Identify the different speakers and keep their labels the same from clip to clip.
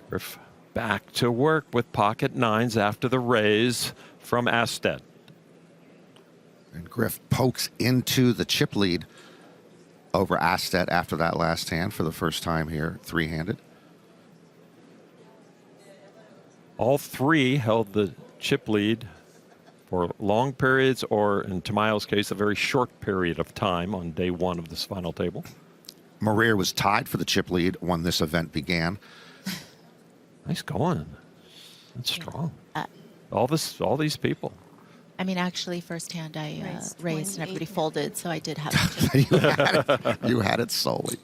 Speaker 1: Griff back to work with pocket nines after the raise from Astedt.
Speaker 2: And Griff pokes into the chip lead over Astedt after that last hand for the first time here, three-handed.
Speaker 1: All three held the chip lead for long periods, or in Tamayo's case, a very short period of time on day one of this final table.
Speaker 2: Maria was tied for the chip lead when this event began.
Speaker 1: Nice going. That's strong. All these people.
Speaker 3: I mean, actually, first hand I raised and everybody folded, so I did have
Speaker 2: You had it solely.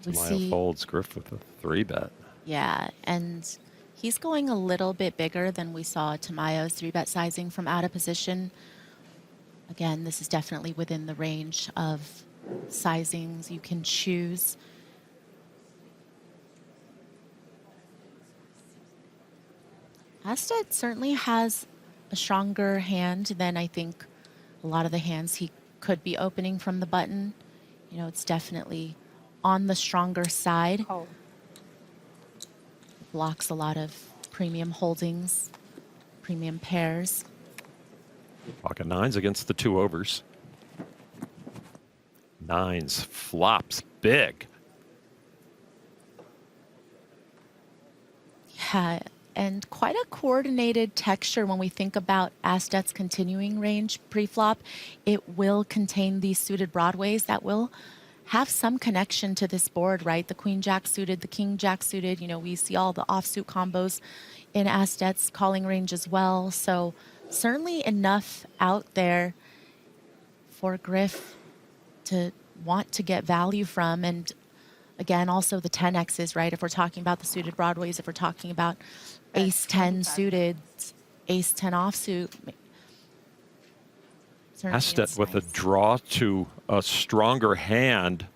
Speaker 1: Tamayo folds Griff with a 3-bet.
Speaker 3: Yeah, and he's going a little bit bigger than we saw Tamayo's 3-bet sizing from out of position. Again, this is definitely within the range of sizings you can choose. Astedt certainly has a stronger hand than I think a lot of the hands he could be opening from the button. You know, it's definitely on the stronger side.
Speaker 4: Oh.
Speaker 3: Blocks a lot of premium holdings, premium pairs.
Speaker 1: Pocket nines against the 2 overs. Nines flops big.
Speaker 3: Yeah, and quite a coordinated texture when we think about Astedt's continuing range pre-flop. It will contain these suited broadways that will have some connection to this board, right? The queen jack suited, the king jack suited. You know, we see all the offsuit combos in Astedt's calling range as well. So certainly enough out there for Griff to want to get value from. And again, also the 10Xs, right? If we're talking about the suited broadways, if we're talking about ace 10 suited, ace 10 offsuit.
Speaker 1: Astedt with a draw to a stronger hand.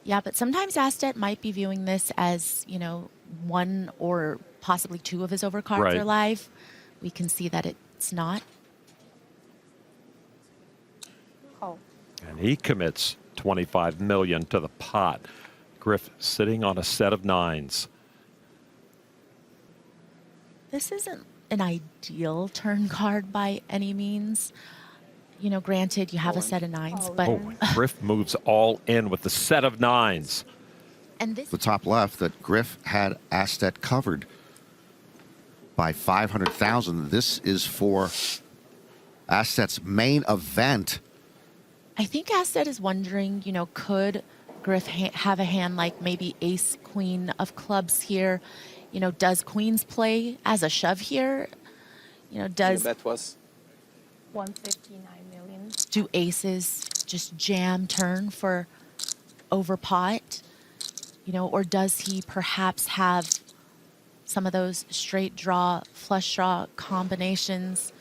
Speaker 3: Yeah, but sometimes Astedt might be viewing this as, you know, 1 or possibly 2 of his overcards are live. We can see that it's not.
Speaker 4: Oh.
Speaker 1: And he commits 25 million to the pot. Griff sitting on a set of nines.
Speaker 3: This isn't an ideal turn card by any means. You know, granted, you have a set of nines, but
Speaker 1: Griff moves all in with the set of nines.
Speaker 3: And this
Speaker 2: The top left that Griff had Astedt covered by 500,000. This is for Astet's main event.
Speaker 3: I think Astedt is wondering, you know, could Griff have a hand like maybe ace queen of clubs here? You know, does queens play as a shove here? You know, does
Speaker 5: that was
Speaker 4: 159 million.
Speaker 3: do aces just jam turn for over pot? You know, or does he perhaps have some of those straight draw, flush draw combinations?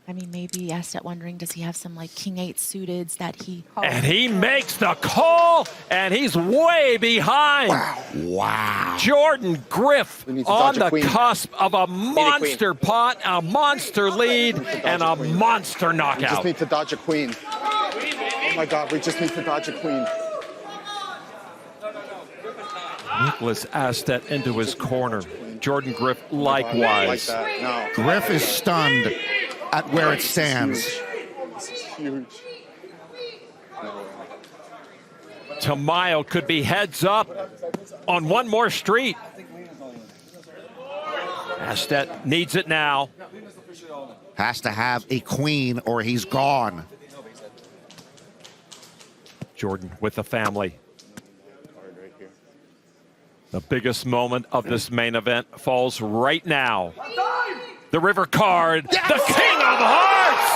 Speaker 3: I mean, maybe Astedt wondering, does he have some like king 8 suiteds that he...
Speaker 1: And he makes the call, and he's way behind.
Speaker 2: Wow.
Speaker 1: Jordan Griff on the
Speaker 5: queen.
Speaker 1: cusp of a monster pot, a monster lead, and a monster
Speaker 5: We just
Speaker 1: knockout.
Speaker 5: need to dodge a queen. Oh my God, we just need to dodge a queen.
Speaker 1: Niklas Astedt into his corner. Jordan Griff likewise.
Speaker 5: Like that. No.
Speaker 2: Griff is stunned at where it stands.
Speaker 5: This is huge.
Speaker 1: Tamayo could be heads up on one more street. Astedt needs it now.
Speaker 2: Has to have a queen or he's gone.
Speaker 1: Jordan with the family. The biggest moment of this main event falls right now. The river card, the king of hearts!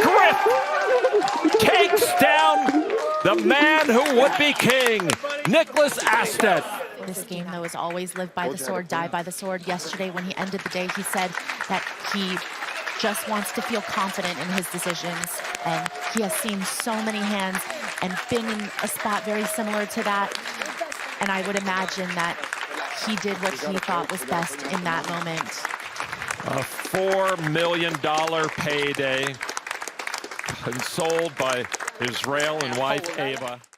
Speaker 1: Griff takes down the man who would be king, Niklas Astedt.
Speaker 3: This game, though, is always live by the sword, die by the sword. Yesterday, when he ended the day, he said that he just wants to feel confident in his decisions. And he has seen so many hands and been in a spot very similar to that. And I would imagine that he did what he thought was best in that moment.
Speaker 1: A $4 million payday, consoled by Israel and wife Ava.